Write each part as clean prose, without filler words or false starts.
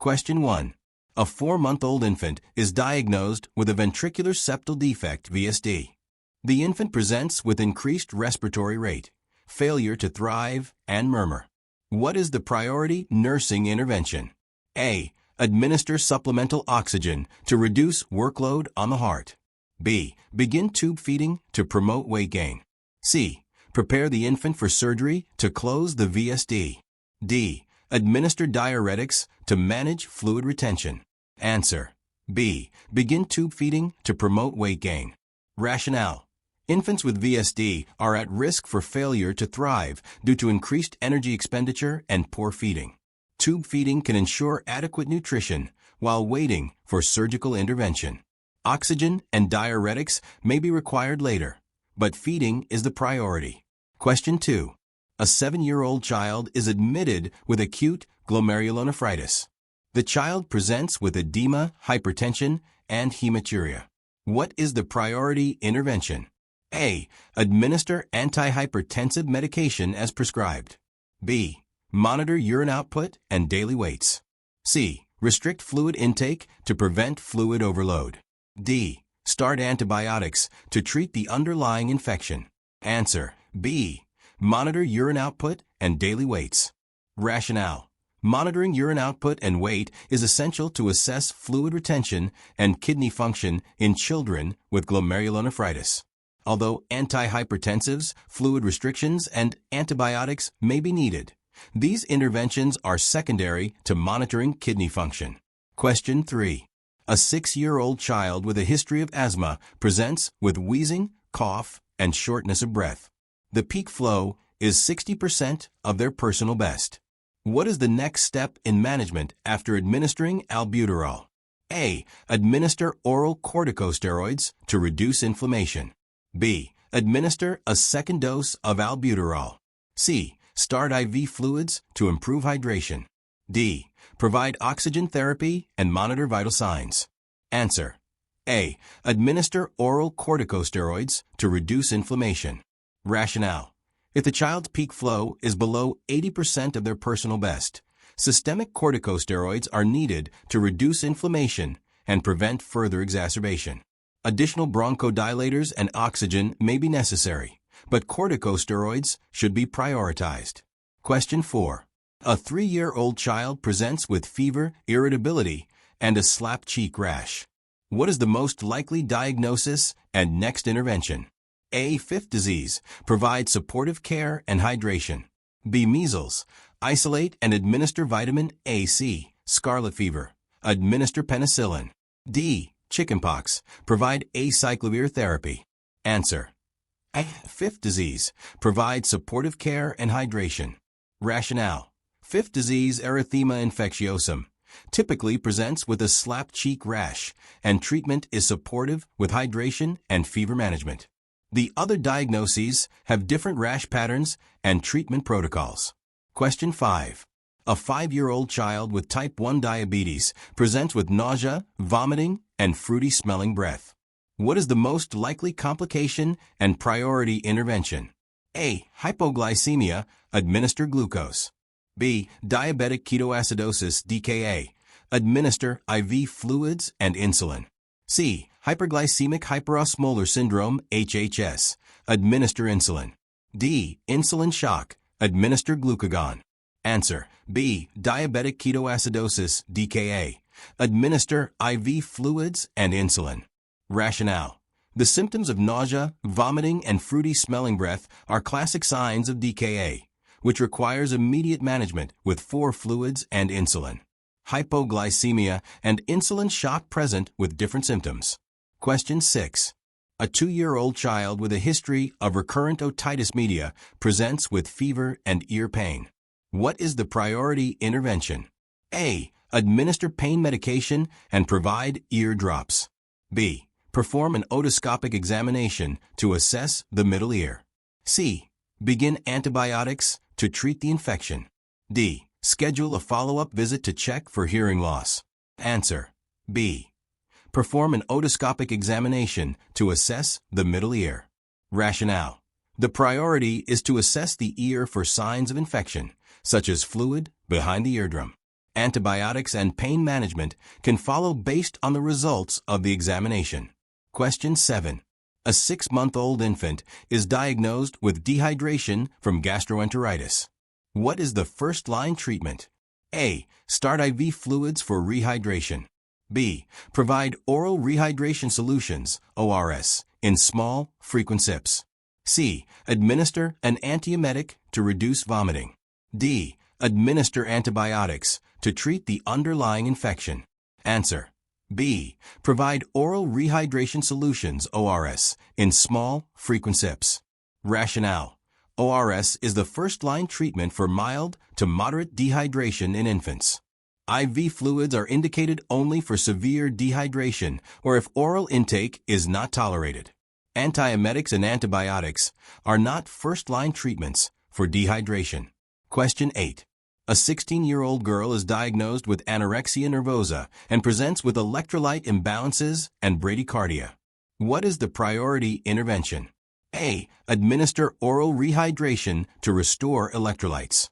Question 1. A 4-month-old infant is diagnosed with a ventricular septal defect VSD. The infant presents with increased respiratory rate, failure to thrive, and murmur. What is the priority nursing intervention? A. Administer supplemental oxygen to reduce workload on the heart. B. Begin tube feeding to promote weight gain. C. Prepare the infant for surgery to close the VSD. D. Administer diuretics to manage fluid retention. Answer. B. Begin tube feeding to promote weight gain. Rationale. Infants with VSD are at risk for failure to thrive due to increased energy expenditure and poor feeding. Tube feeding can ensure adequate nutrition while waiting for surgical intervention. Oxygen and diuretics may be required later, but feeding is the priority. Question 2. A 7-year-old child is admitted with acute glomerulonephritis. The child presents with edema, hypertension, and hematuria. What is the priority intervention? A. Administer antihypertensive medication as prescribed. B. Monitor urine output and daily weights. C. Restrict fluid intake to prevent fluid overload. D. Start antibiotics to treat the underlying infection. Answer. B. Monitor urine output and daily weights. Rationale. Monitoring urine output and weight is essential to assess fluid retention and kidney function in children with glomerulonephritis. Although antihypertensives, fluid restrictions, and antibiotics may be needed, these interventions are secondary to monitoring kidney function. Question 3. A 6-year-old child with a history of asthma presents with wheezing, cough, and shortness of breath. The peak flow is 60% of their personal best. What is the next step in management after administering albuterol? A. Administer oral corticosteroids to reduce inflammation. B. Administer a second dose of albuterol. C. Start IV fluids to improve hydration. D. Provide oxygen therapy and monitor vital signs. Answer. A. Administer oral corticosteroids to reduce inflammation. Rationale. If the child's peak flow is below 80% of their personal best, systemic corticosteroids are needed to reduce inflammation and prevent further exacerbation. Additional bronchodilators and oxygen may be necessary, but corticosteroids should be prioritized. Question 4. A 3-year-old child presents with fever, irritability, and a slap cheek rash. What is the most likely diagnosis and next intervention? A. Fifth disease. Provide supportive care and hydration. B. Measles. Isolate and administer vitamin A. C. Scarlet fever. Administer penicillin. D. Chickenpox. Provide acyclovir therapy. Answer. A. Fifth disease. Provide supportive care and hydration. Rationale. Fifth disease erythema infectiosum typically presents with a slap cheek rash, and treatment is supportive with hydration and fever management. The other diagnoses have different rash patterns and treatment protocols. Question 5. A 5-year-old child with type 1 diabetes presents with nausea, vomiting, and fruity-smelling breath. What is the most likely complication and priority intervention? A. Hypoglycemia. Administer glucose. B. Diabetic ketoacidosis DKA. Administer IV fluids and insulin. C. Hyperglycemic hyperosmolar syndrome HHS. Administer insulin. D. Insulin shock. Administer glucagon. Answer. B. Diabetic ketoacidosis DKA. Administer IV fluids and insulin. Rationale. The symptoms of nausea, vomiting, and fruity-smelling breath are classic signs of DKA, which requires immediate management with 4 fluids and insulin. Hypoglycemia and insulin shock present with different symptoms. Question 6. A 2-year-old child with a history of recurrent otitis media presents with fever and ear pain. What is the priority intervention? A. Administer pain medication and provide ear drops. B. Perform an otoscopic examination to assess the middle ear. C. Begin antibiotics to treat the infection. D. Schedule a follow-up visit to check for hearing loss. Answer. B. Perform an otoscopic examination to assess the middle ear. Rationale. The priority is to assess the ear for signs of infection, such as fluid behind the eardrum. antibiotics, and pain management can follow based on the results of the examination. Question 7. A 6-month-old infant is diagnosed with dehydration from gastroenteritis. What is the first-line treatment? A. Start IV fluids for rehydration. B. Provide oral rehydration solutions, ORS, in small, frequent sips. C. Administer an antiemetic to reduce vomiting. D. Administer antibiotics to treat the underlying infection. Answer. B. Provide oral rehydration solutions, ORS, in small, frequent sips. Rationale. ORS is the first-line treatment for mild to moderate dehydration in infants. IV fluids are indicated only for severe dehydration or if oral intake is not tolerated. Antiemetics and antibiotics are not first-line treatments for dehydration. Question 8. A 16-year-old girl is diagnosed with anorexia nervosa and presents with electrolyte imbalances and bradycardia. What is the priority intervention? A. Administer oral rehydration to restore electrolytes.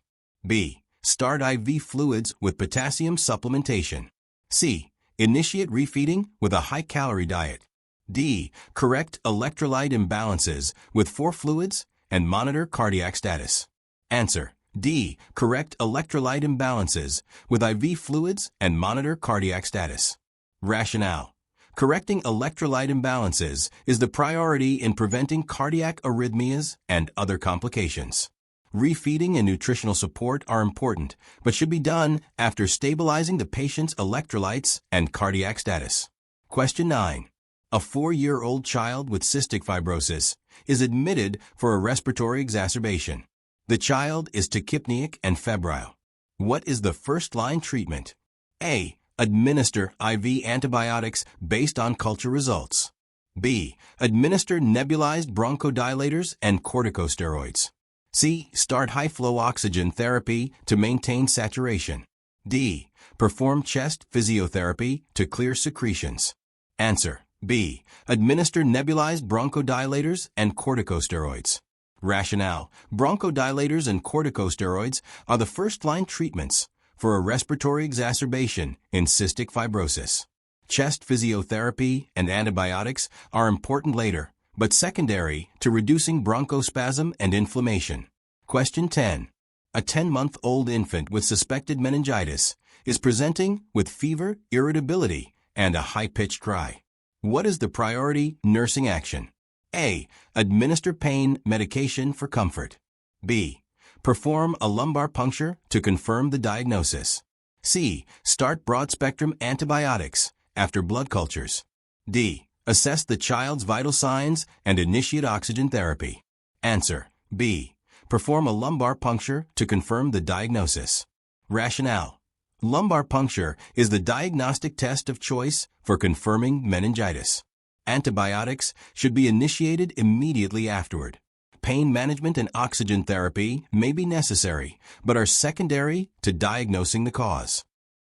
B. Start IV fluids with potassium supplementation. C. Initiate refeeding with a high-calorie diet. D. Correct electrolyte imbalances with 4 fluids and monitor cardiac status. Answer. D. Correct electrolyte imbalances with IV fluids and monitor cardiac status. Rationale. Correcting electrolyte imbalances is the priority in preventing cardiac arrhythmias and other complications. Refeeding and nutritional support are important, but should be done after stabilizing the patient's electrolytes and cardiac status. Question 9. A 4-year-old child with cystic fibrosis is admitted for a respiratory exacerbation. The child is tachypneic and febrile. What is the first-line treatment? A. Administer IV antibiotics based on culture results. B. Administer nebulized bronchodilators and corticosteroids. C. Start high-flow oxygen therapy to maintain saturation. D. Perform chest physiotherapy to clear secretions. Answer. B. Administer nebulized bronchodilators and corticosteroids. Rationale. Bronchodilators and corticosteroids are the first-line treatments for a respiratory exacerbation in cystic fibrosis. Chest physiotherapy and antibiotics are important later, but secondary to reducing bronchospasm and inflammation. Question 10. A 10-month-old infant with suspected meningitis is presenting with fever, irritability, and a high-pitched cry. What is the priority nursing action? A. Administer pain medication for comfort. B. Perform a lumbar puncture to confirm the diagnosis. C. Start broad-spectrum antibiotics after blood cultures. D. Assess the child's vital signs and initiate oxygen therapy. Answer. B. Perform a lumbar puncture to confirm the diagnosis. Rationale. Lumbar puncture is the diagnostic test of choice for confirming meningitis. Antibiotics should be initiated immediately afterward. Pain management and oxygen therapy may be necessary, but are secondary to diagnosing the cause.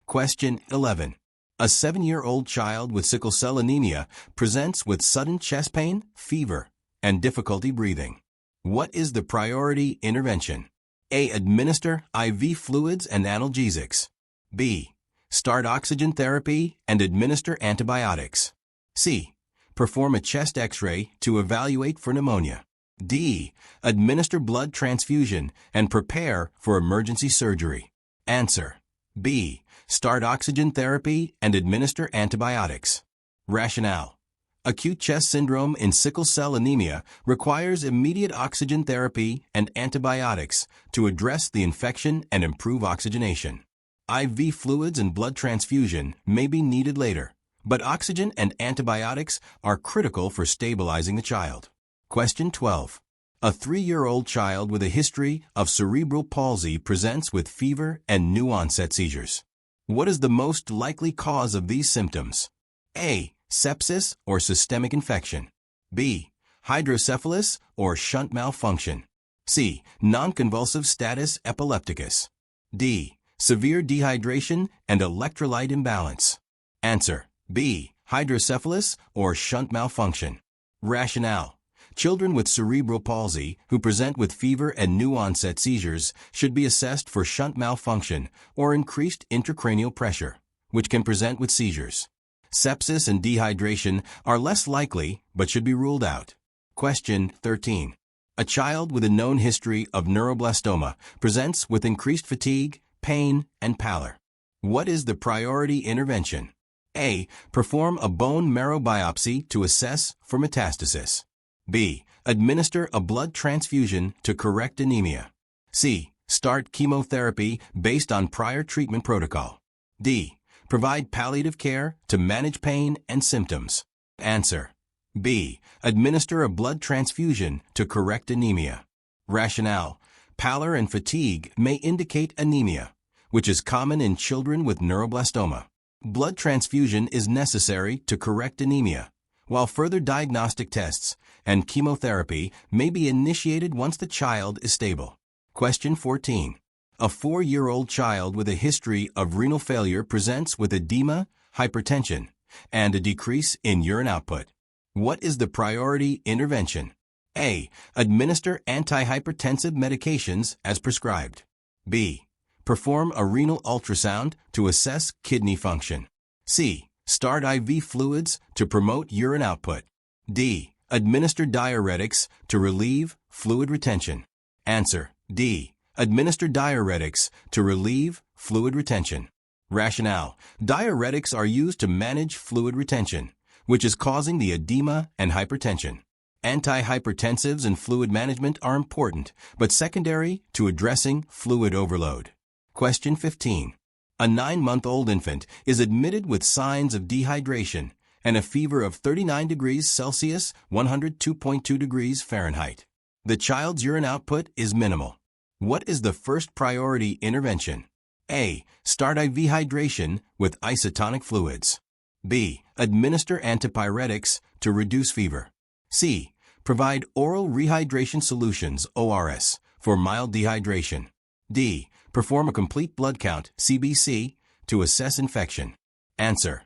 Question 11. A 7-year-old child with sickle cell anemia presents with sudden chest pain, fever, and difficulty breathing. What is the priority intervention? A. Administer IV fluids and analgesics. B. Start oxygen therapy and administer antibiotics. C. Perform a chest X-ray to evaluate for pneumonia. D. Administer blood transfusion and prepare for emergency surgery. Answer. B. Start oxygen therapy and administer antibiotics. Rationale. Acute chest syndrome in sickle cell anemia requires immediate oxygen therapy and antibiotics to address the infection and improve oxygenation. IV fluids and blood transfusion may be needed later, but oxygen and antibiotics are critical for stabilizing the child. Question 12. A 3-year-old child with a history of cerebral palsy presents with fever and new-onset seizures. What is the most likely cause of these symptoms? A. Sepsis or systemic infection. B. Hydrocephalus or shunt malfunction. C. Non-convulsive status epilepticus. D. Severe dehydration and electrolyte imbalance. Answer. B. Hydrocephalus or shunt malfunction. Rationale. Children with cerebral palsy who present with fever and new-onset seizures should be assessed for shunt malfunction or increased intracranial pressure, which can present with seizures. Sepsis and dehydration are less likely but should be ruled out. Question 13. A child with a known history of neuroblastoma presents with increased fatigue, pain, and pallor. What is the priority intervention? A. Perform a bone marrow biopsy to assess for metastasis. B. Administer a blood transfusion to correct anemia. C. Start chemotherapy based on prior treatment protocol. D. Provide palliative care to manage pain and symptoms. Answer. B. Administer a blood transfusion to correct anemia. Rationale. Pallor and fatigue may indicate anemia, which is common in children with neuroblastoma. Blood transfusion is necessary to correct anemia, while further diagnostic tests and chemotherapy may be initiated once the child is stable. Question 14. A 4-year-old child with a history of renal failure presents with edema, hypertension, and a decrease in urine output. What is the priority intervention? A. Administer antihypertensive medications as prescribed. B. Perform a renal ultrasound to assess kidney function. C. Start IV fluids to promote urine output. D. Administer diuretics to relieve fluid retention. Answer. D. Administer diuretics to relieve fluid retention. Rationale. Diuretics are used to manage fluid retention, which is causing the edema and hypertension. Antihypertensives and fluid management are important, but secondary to addressing fluid overload. Question 15. A 9-month-old infant is admitted with signs of dehydration and a fever of 39 degrees Celsius, 102.2 degrees Fahrenheit. The child's urine output is minimal. What is the first priority intervention? A. Start IV hydration with isotonic fluids. B. Administer antipyretics to reduce fever. C. Provide oral rehydration solutions, ORS, for mild dehydration. D. Perform a complete blood count, CBC, to assess infection. Answer.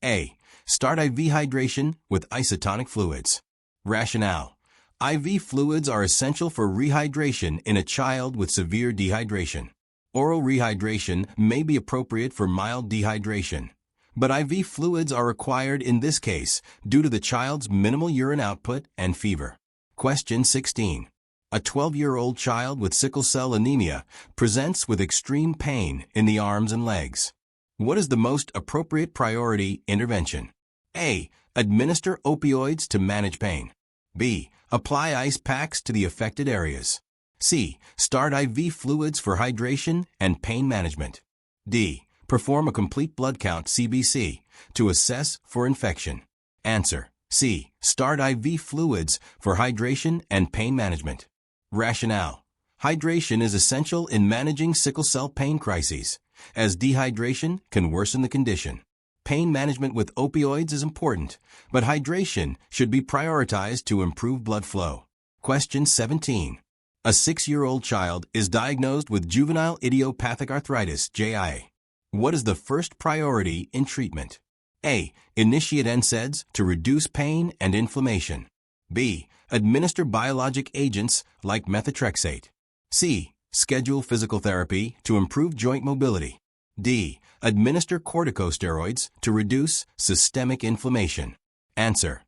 A. Start IV hydration with isotonic fluids. Rationale. IV fluids are essential for rehydration in a child with severe dehydration. Oral rehydration may be appropriate for mild dehydration, but IV fluids are required in this case due to the child's minimal urine output and fever. Question 16. A 12-year-old child with sickle cell anemia presents with extreme pain in the arms and legs. What is the most appropriate priority intervention? A. Administer opioids to manage pain. B. Apply ice packs to the affected areas. C. Start IV fluids for hydration and pain management. D. Perform a complete blood count, CBC, to assess for infection. Answer. C. Start IV fluids for hydration and pain management. Rationale. Hydration is essential in managing sickle cell pain crises, as dehydration can worsen the condition. Pain management with opioids is important, but hydration should be prioritized to improve blood flow. Question 17. A 6-year-old child is diagnosed with juvenile idiopathic arthritis, JIA. What is the first priority in treatment? A. Initiate NSAIDs to reduce pain and inflammation. B. Administer biologic agents like methotrexate. C. Schedule physical therapy to improve joint mobility. D. Administer corticosteroids to reduce systemic inflammation. Answer.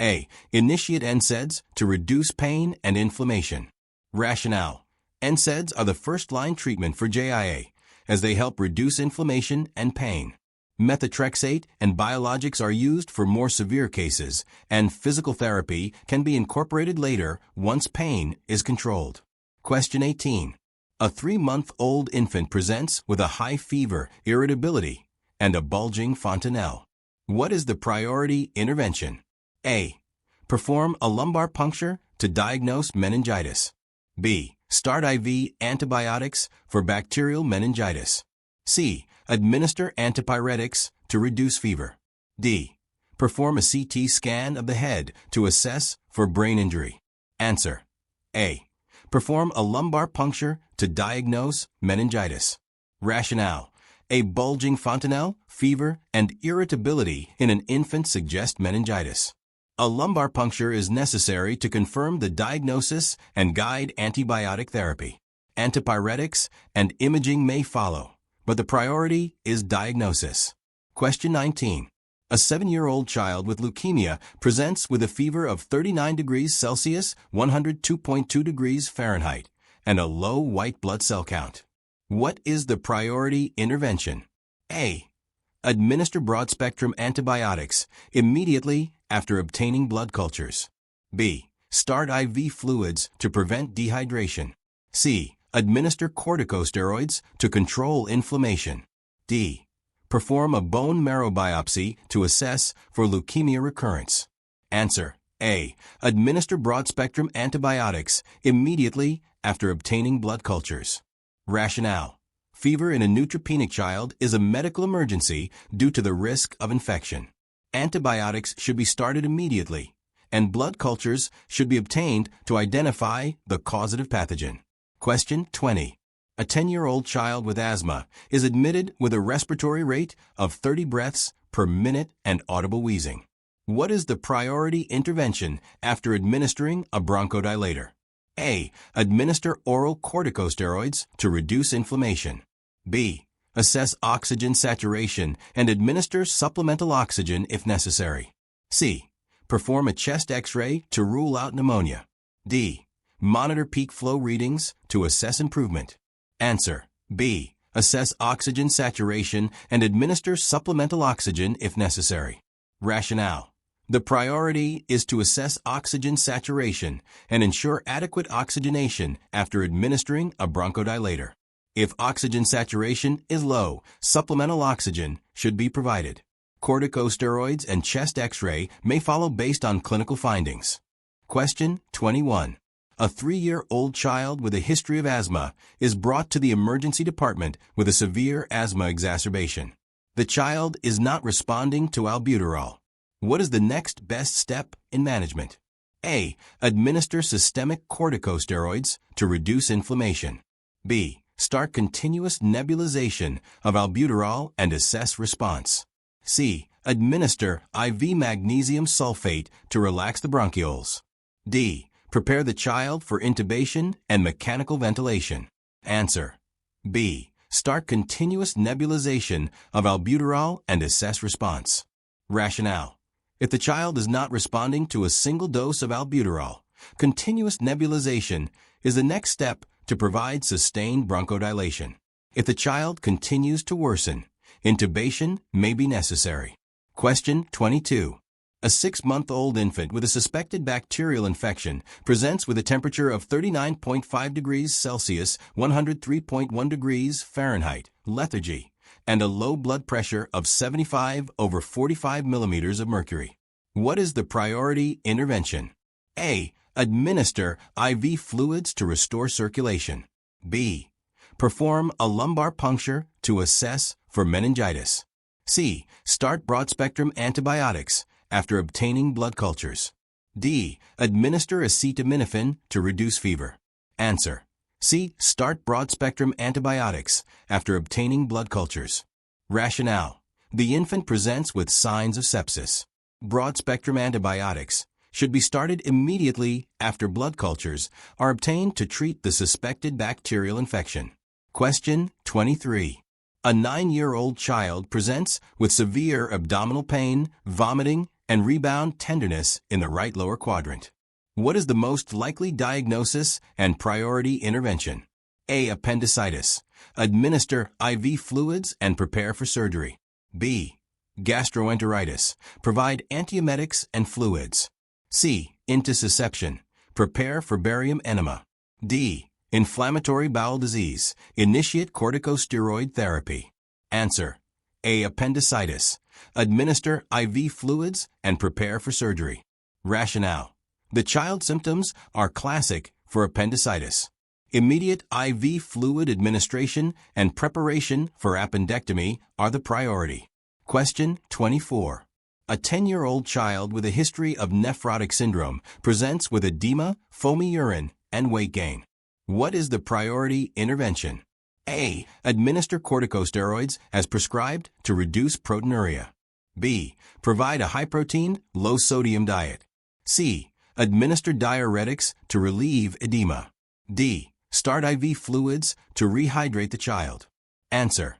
A. Initiate NSAIDs to reduce pain and inflammation. Rationale. NSAIDs are the first-line treatment for JIA, as they help reduce inflammation and pain. Methotrexate and biologics are used for more severe cases, and physical therapy can be incorporated later once pain is controlled. Question 18. A 3-month-old infant presents with a high fever, irritability, and a bulging fontanelle. What is the priority intervention? A. Perform a lumbar puncture to diagnose meningitis. B. Start IV antibiotics for bacterial meningitis. C. Administer antipyretics to reduce fever. D. Perform a CT scan of the head to assess for brain injury. Answer. A. Perform a lumbar puncture to diagnose meningitis. Rationale. A bulging fontanelle, fever, and irritability in an infant suggest meningitis. A lumbar puncture is necessary to confirm the diagnosis and guide antibiotic therapy. Antipyretics and imaging may follow, but the priority is diagnosis. Question 19. A 7-year-old child with leukemia presents with a fever of 39 degrees Celsius, 102.2 degrees Fahrenheit, and a low white blood cell count. What is the priority intervention? A. Administer broad-spectrum antibiotics immediately after obtaining blood cultures. B. Start IV fluids to prevent dehydration. C. Administer corticosteroids to control inflammation. D. Perform a bone marrow biopsy to assess for leukemia recurrence. Answer: A. Administer broad-spectrum antibiotics immediately after obtaining blood cultures. Rationale: fever in a neutropenic child is a medical emergency due to the risk of infection. Antibiotics should be started immediately, and blood cultures should be obtained to identify the causative pathogen. Question 20. A 10-year-old child with asthma is admitted with a respiratory rate of 30 breaths per minute and audible wheezing. What is the priority intervention after administering a bronchodilator? A. Administer oral corticosteroids to reduce inflammation. B. Assess oxygen saturation and administer supplemental oxygen if necessary. C. Perform a chest X-ray to rule out pneumonia. D. Monitor peak flow readings to assess improvement. Answer: B. Assess oxygen saturation and administer supplemental oxygen if necessary. Rationale: the priority is to assess oxygen saturation and ensure adequate oxygenation after administering a bronchodilator. If oxygen saturation is low, supplemental oxygen should be provided. Corticosteroids and chest X-ray may follow based on clinical findings. Question 21. A 3-year-old child with a history of asthma is brought to the emergency department with a severe asthma exacerbation. The child is not responding to albuterol. What is the next best step in management? A. Administer systemic corticosteroids to reduce inflammation. B. Start continuous nebulization of albuterol and assess response. C. Administer IV magnesium sulfate to relax the bronchioles. D. Prepare the child for intubation and mechanical ventilation. Answer: B. Start continuous nebulization of albuterol and assess response. Rationale: if the child is not responding to a single dose of albuterol, continuous nebulization is the next step to provide sustained bronchodilation. If the child continues to worsen, intubation may be necessary. Question 22. A 6-month-old infant with a suspected bacterial infection presents with a temperature of 39.5 degrees Celsius, 103.1 degrees Fahrenheit, lethargy, and a low blood pressure of 75/45 millimeters of mercury. What is the priority intervention? A. Administer IV fluids to restore circulation. B. Perform a lumbar puncture to assess for meningitis. C. Start broad-spectrum antibiotics after obtaining blood cultures. D. Administer acetaminophen to reduce fever. Answer: C. Start broad-spectrum antibiotics after obtaining blood cultures. Rationale: the infant presents with signs of sepsis. Broad-spectrum antibiotics should be started immediately after blood cultures are obtained to treat the suspected bacterial infection. Question 23. A 9-year-old child presents with severe abdominal pain, vomiting, and rebound tenderness in the right lower quadrant. What is the most likely diagnosis and priority intervention? A. Appendicitis. Administer IV fluids and prepare for surgery. B. Gastroenteritis. Provide antiemetics and fluids. C. Intussusception. Prepare for barium enema. D. Inflammatory bowel disease. Initiate corticosteroid therapy. Answer: A. Appendicitis. Administer IV fluids and prepare for surgery. Rationale: the child's symptoms are classic for appendicitis. Immediate IV fluid administration and preparation for appendectomy are the priority. Question 24. A 10-year-old child with a history of nephrotic syndrome presents with edema, foamy urine, and weight gain. What is the priority intervention? A. Administer corticosteroids as prescribed to reduce proteinuria. B. Provide a high-protein, low-sodium diet. C. Administer diuretics to relieve edema. D. Start IV fluids to rehydrate the child. Answer: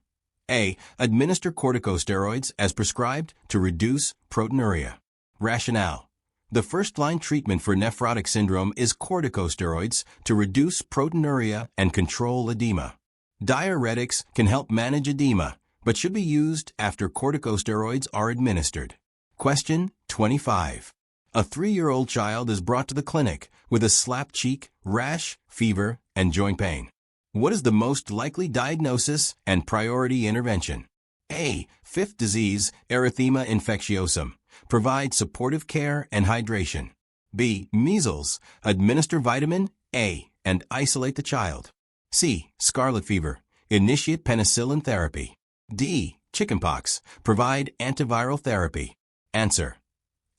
A. Administer corticosteroids as prescribed to reduce proteinuria. Rationale: the first-line treatment for nephrotic syndrome is corticosteroids to reduce proteinuria and control edema. Diuretics can help manage edema, but should be used after corticosteroids are administered. Question 25. A 3-year-old child is brought to the clinic with a slapped cheek, rash, fever, and joint pain. What is the most likely diagnosis and priority intervention? A. Fifth disease, erythema infectiosum. Provide supportive care and hydration. B. Measles. Administer vitamin A and isolate the child. C. Scarlet fever. Initiate penicillin therapy. D. Chickenpox. Provide antiviral therapy. Answer: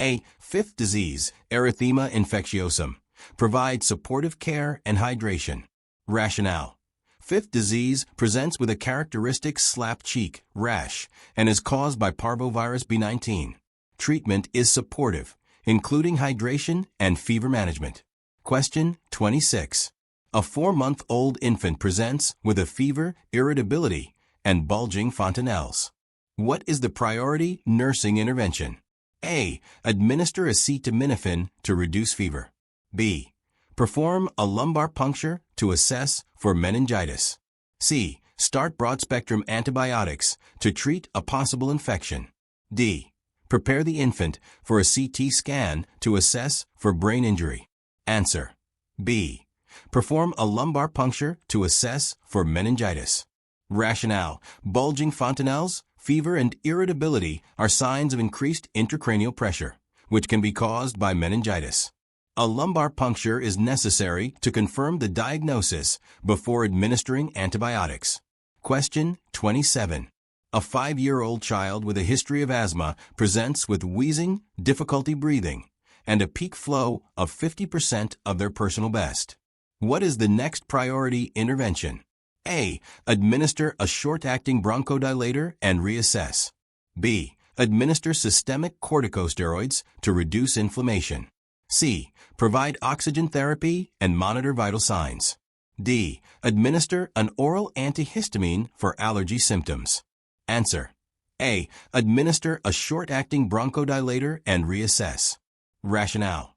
A. Fifth disease, erythema infectiosum. Provide supportive care and hydration. Rationale: fifth disease presents with a characteristic slapped cheek, rash, and is caused by parvovirus B19. Treatment is supportive, including hydration and fever management. Question 26. A 4-month-old infant presents with a fever, irritability, and bulging fontanelles. What is the priority nursing intervention? A. Administer acetaminophen to reduce fever. B. Perform a lumbar puncture to assess for meningitis. C. Start broad-spectrum antibiotics to treat a possible infection. D. Prepare the infant for a CT scan to assess for brain injury. Answer: B. Perform a lumbar puncture to assess for meningitis. Rationale: bulging fontanelles, fever, and irritability are signs of increased intracranial pressure, which can be caused by meningitis. A lumbar puncture is necessary to confirm the diagnosis before administering antibiotics. Question 27. A 5-year-old child with a history of asthma presents with wheezing, difficulty breathing, and a peak flow of 50% of their personal best. What is the next priority intervention? A. Administer a short-acting bronchodilator and reassess. B. Administer systemic corticosteroids to reduce inflammation. C. Provide oxygen therapy and monitor vital signs. D. Administer an oral antihistamine for allergy symptoms. Answer: A. Administer a short-acting bronchodilator and reassess. Rationale: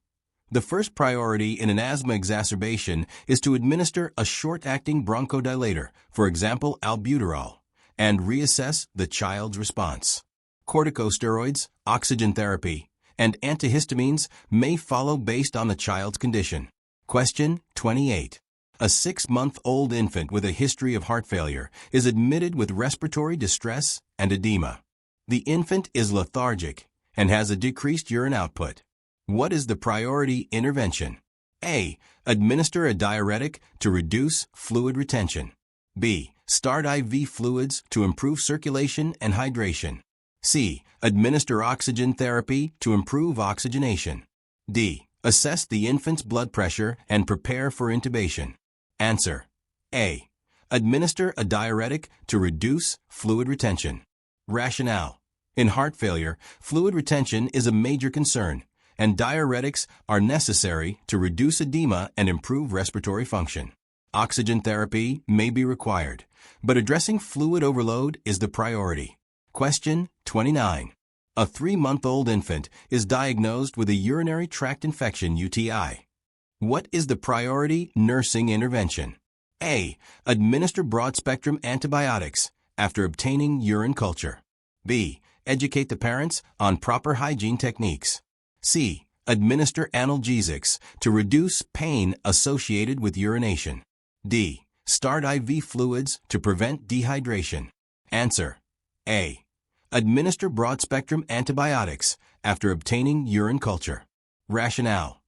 the first priority in an asthma exacerbation is to administer a short-acting bronchodilator, for example albuterol, and reassess the child's response. Corticosteroids, oxygen therapy, and antihistamines may follow based on the child's condition. Question 28. A 6-month-old infant with a history of heart failure is admitted with respiratory distress and edema. The infant is lethargic and has a decreased urine output. What is the priority intervention? A. Administer a diuretic to reduce fluid retention. B. Start IV fluids to improve circulation and hydration. C. Administer oxygen therapy to improve oxygenation. D. Assess the infant's blood pressure and prepare for intubation. Answer: A. Administer a diuretic to reduce fluid retention. Rationale: in heart failure, fluid retention is a major concern, and diuretics are necessary to reduce edema and improve respiratory function. Oxygen therapy may be required, but addressing fluid overload is the priority. Question 29. A 3-month-old infant is diagnosed with a urinary tract infection UTI. What is the priority nursing intervention? A. Administer broad-spectrum antibiotics after obtaining urine culture. B. Educate the parents on proper hygiene techniques. C. Administer analgesics to reduce pain associated with urination. D. Start IV fluids to prevent dehydration. Answer: A. Administer broad-spectrum antibiotics after obtaining urine culture. Rationale: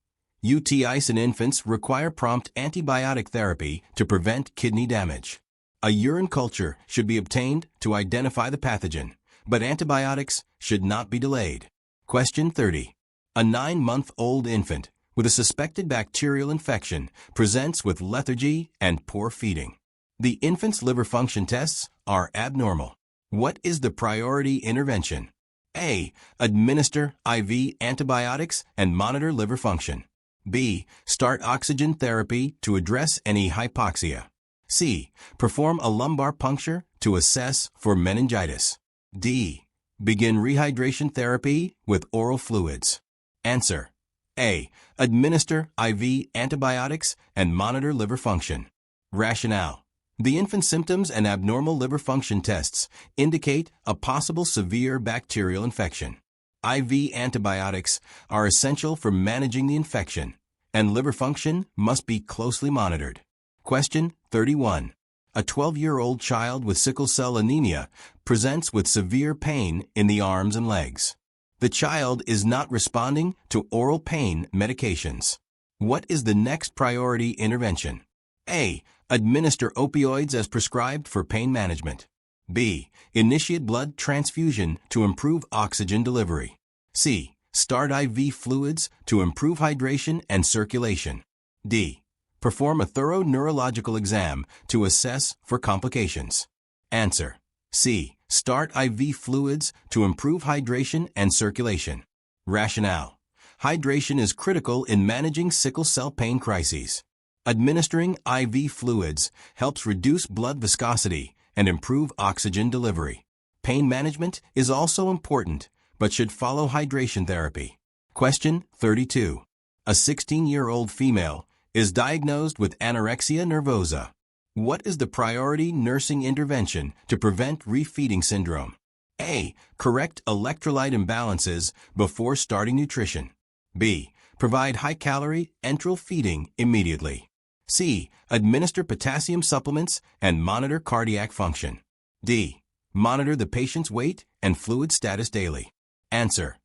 UTIs in infants require prompt antibiotic therapy to prevent kidney damage. A urine culture should be obtained to identify the pathogen, but antibiotics should not be delayed. Question 30. A 9-month-old infant with a suspected bacterial infection presents with lethargy and poor feeding. The infant's liver function tests are abnormal. What is the priority intervention? A. Administer IV antibiotics and monitor liver function. B. Start oxygen therapy to address any hypoxia. C. Perform a lumbar puncture to assess for meningitis. D. Begin rehydration therapy with oral fluids. Answer: A. Administer IV antibiotics and monitor liver function. Rationale: the infant symptoms and abnormal liver function tests indicate a possible severe bacterial infection. IV antibiotics are essential for managing the infection, and liver function must be closely monitored. Question 31. A 12-year-old child with sickle cell anemia presents with severe pain in the arms and legs. The child is not responding to oral pain medications. What is the next priority intervention? A. Administer opioids as prescribed for pain management. B. Initiate blood transfusion to improve oxygen delivery. C. Start IV fluids to improve hydration and circulation. D. Perform a thorough neurological exam to assess for complications. Answer: C. Start IV fluids to improve hydration and circulation. Rationale: hydration is critical in managing sickle cell pain crises. Administering IV fluids helps reduce blood viscosity and improve oxygen delivery. Pain management is also important, but should follow hydration therapy. Question 32. A 16-year-old female is diagnosed with anorexia nervosa. What is the priority nursing intervention to prevent refeeding syndrome? A. Correct electrolyte imbalances before starting nutrition. B. Provide high-calorie enteral feeding immediately. C. Administer potassium supplements and monitor cardiac function. D. Monitor the patient's weight and fluid status daily. Answer: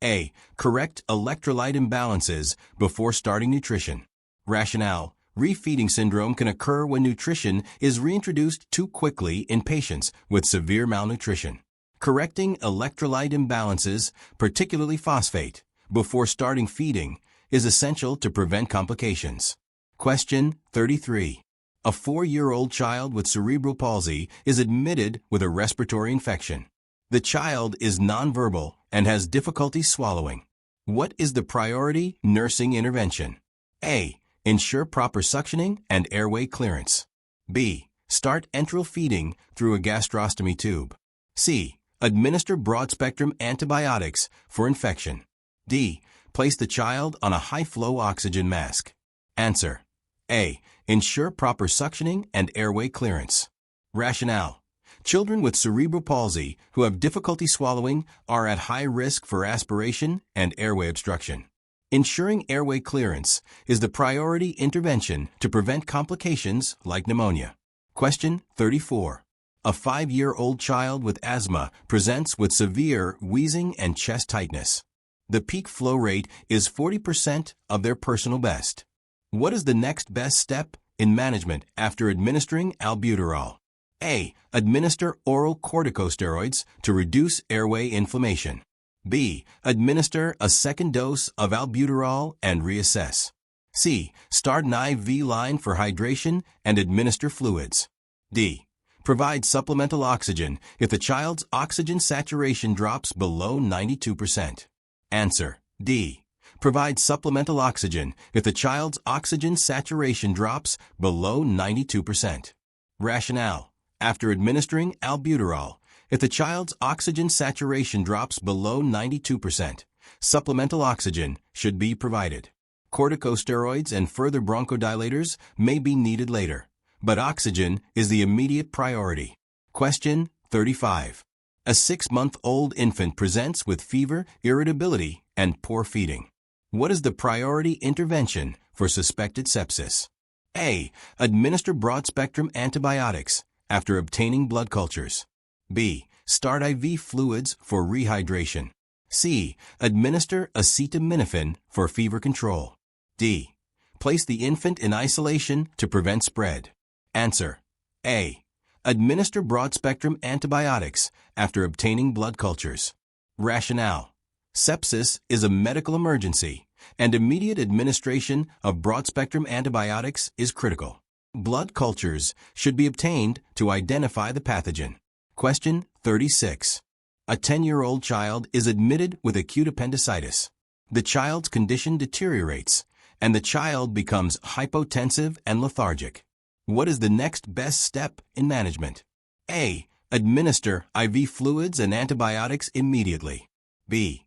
A. Correct electrolyte imbalances before starting nutrition. Rationale: refeeding syndrome can occur when nutrition is reintroduced too quickly in patients with severe malnutrition. Correcting electrolyte imbalances, particularly phosphate, before starting feeding is essential to prevent complications. Question 33. A 4-year-old child with cerebral palsy is admitted with a respiratory infection. The child is nonverbal and has difficulty swallowing. What is the priority nursing intervention? A. Ensure proper suctioning and airway clearance. B. Start enteral feeding through a gastrostomy tube. C. Administer broad-spectrum antibiotics for infection. D. Place the child on a high-flow oxygen mask. Answer: A. Ensure proper suctioning and airway clearance. Rationale: children with cerebral palsy who have difficulty swallowing are at high risk for aspiration and airway obstruction. Ensuring airway clearance is the priority intervention to prevent complications like pneumonia. Question 34. A 5-year-old child with asthma presents with severe wheezing and chest tightness. The peak flow rate is 40% of their personal best. What is the next best step in management after administering albuterol? A. Administer oral corticosteroids to reduce airway inflammation. B. Administer a second dose of albuterol and reassess. C. Start an IV line for hydration and administer fluids. D. Provide supplemental oxygen if the child's oxygen saturation drops below 92%. Answer: D. Provide supplemental oxygen if the child's oxygen saturation drops below 92%. Rationale: after administering albuterol, if the child's oxygen saturation drops below 92%, supplemental oxygen should be provided. Corticosteroids and further bronchodilators may be needed later, but oxygen is the immediate priority. Question 35. A 6-month-old infant presents with fever, irritability, and poor feeding. What is the priority intervention for suspected sepsis? A. Administer broad-spectrum antibiotics after obtaining blood cultures. B. Start IV fluids for rehydration. C. Administer acetaminophen for fever control. D. Place the infant in isolation to prevent spread. Answer: A. Administer broad-spectrum antibiotics after obtaining blood cultures. Rationale: sepsis is a medical emergency, and immediate administration of broad-spectrum antibiotics is critical. Blood cultures should be obtained to identify the pathogen. Question 36. A 10-year-old child is admitted with acute appendicitis. The child's condition deteriorates, and the child becomes hypotensive and lethargic. What is the next best step in management? A. Administer IV fluids and antibiotics immediately. B.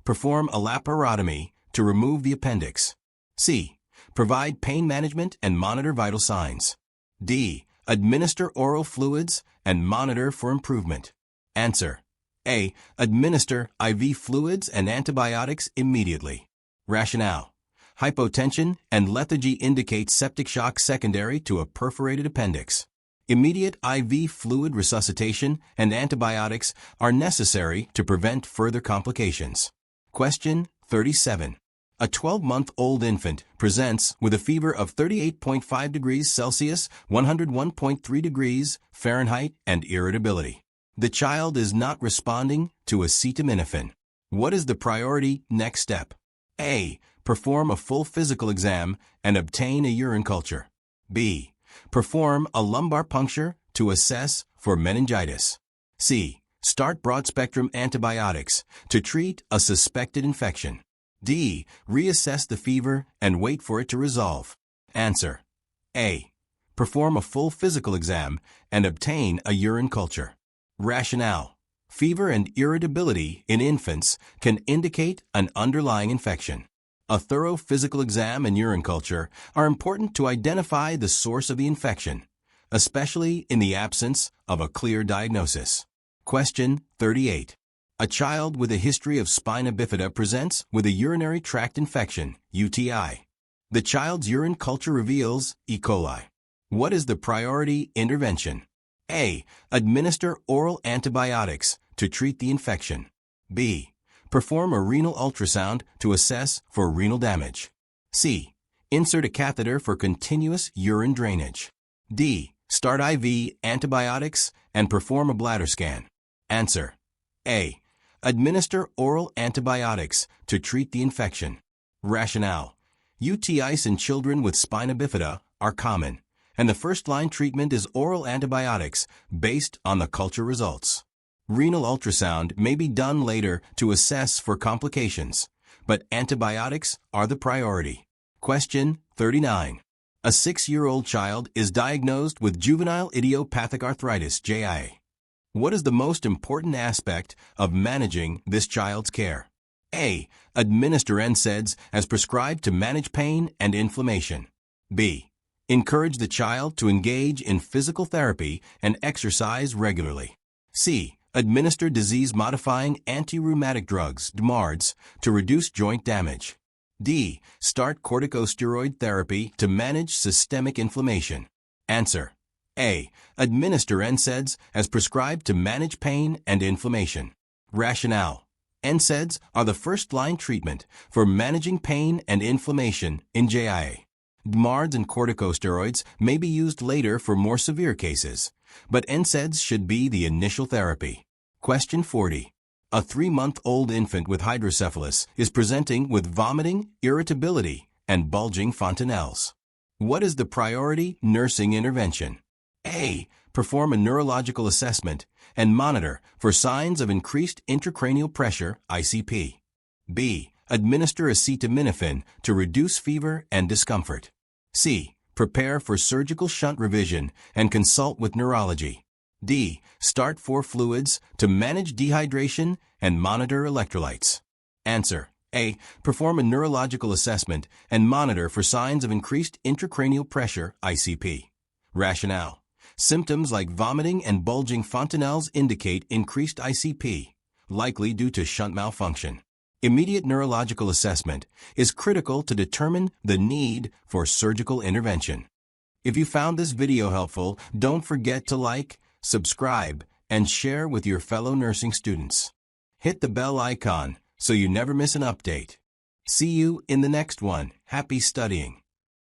Perform a laparotomy to remove the appendix. C. Provide pain management and monitor vital signs. D. Administer oral fluids and monitor for improvement. Answer. A. Administer IV fluids and antibiotics immediately. Rationale. Hypotension and lethargy indicate septic shock secondary to a perforated appendix. Immediate IV fluid resuscitation and antibiotics are necessary to prevent further complications. Question 37. A 12-month-old infant presents with a fever of 38.5 degrees Celsius, 101.3 degrees Fahrenheit, and irritability. The child is not responding to acetaminophen. What is the priority next step? A. Perform a full physical exam and obtain a urine culture. B. Perform a lumbar puncture to assess for meningitis. C. Start broad-spectrum antibiotics to treat a suspected infection. D. Reassess the fever and wait for it to resolve. Answer. A. Perform a full physical exam and obtain a urine culture. Rationale. Fever and irritability in infants can indicate an underlying infection. A thorough physical exam and urine culture are important to identify the source of the infection, especially in the absence of a clear diagnosis. Question 38. A child with a history of spina bifida presents with a urinary tract infection, UTI. The child's urine culture reveals E. coli. What is the priority intervention? A. Administer oral antibiotics to treat the infection. B. Perform a renal ultrasound to assess for renal damage. C. Insert a catheter for continuous urine drainage. D. Start IV antibiotics and perform a bladder scan. Answer. A. Administer oral antibiotics to treat the infection. Rationale. UTIs in children with spina bifida are common, and the first-line treatment is oral antibiotics based on the culture results. Renal ultrasound may be done later to assess for complications, but antibiotics are the priority. Question 39. A 6-year-old child is diagnosed with juvenile idiopathic arthritis, JIA. What is the most important aspect of managing this child's care? A. Administer NSAIDs as prescribed to manage pain and inflammation. B. Encourage the child to engage in physical therapy and exercise regularly. C. Administer disease-modifying anti-rheumatic drugs, DMARDs, to reduce joint damage. D. Start corticosteroid therapy to manage systemic inflammation. Answer. A. Administer NSAIDs as prescribed to manage pain and inflammation. Rationale. NSAIDs are the first-line treatment for managing pain and inflammation in JIA. DMARDs and corticosteroids may be used later for more severe cases, but NSAIDs should be the initial therapy. Question 40. A 3-month-old infant with hydrocephalus is presenting with vomiting, irritability, and bulging fontanelles. What is the priority nursing intervention? A. Perform a neurological assessment and monitor for signs of increased intracranial pressure, ICP. B. Administer acetaminophen to reduce fever and discomfort. C. Prepare for surgical shunt revision and consult with neurology. D. Start 4 fluids to manage dehydration and monitor electrolytes. Answer. A. Perform a neurological assessment and monitor for signs of increased intracranial pressure, ICP. Rationale. Symptoms like vomiting and bulging fontanelles indicate increased ICP, likely due to shunt malfunction. Immediate neurological assessment is critical to determine the need for surgical intervention. If you found this video helpful, don't forget to like, subscribe, and share with your fellow nursing students. Hit the bell icon so you never miss an update. See you in the next one. Happy studying.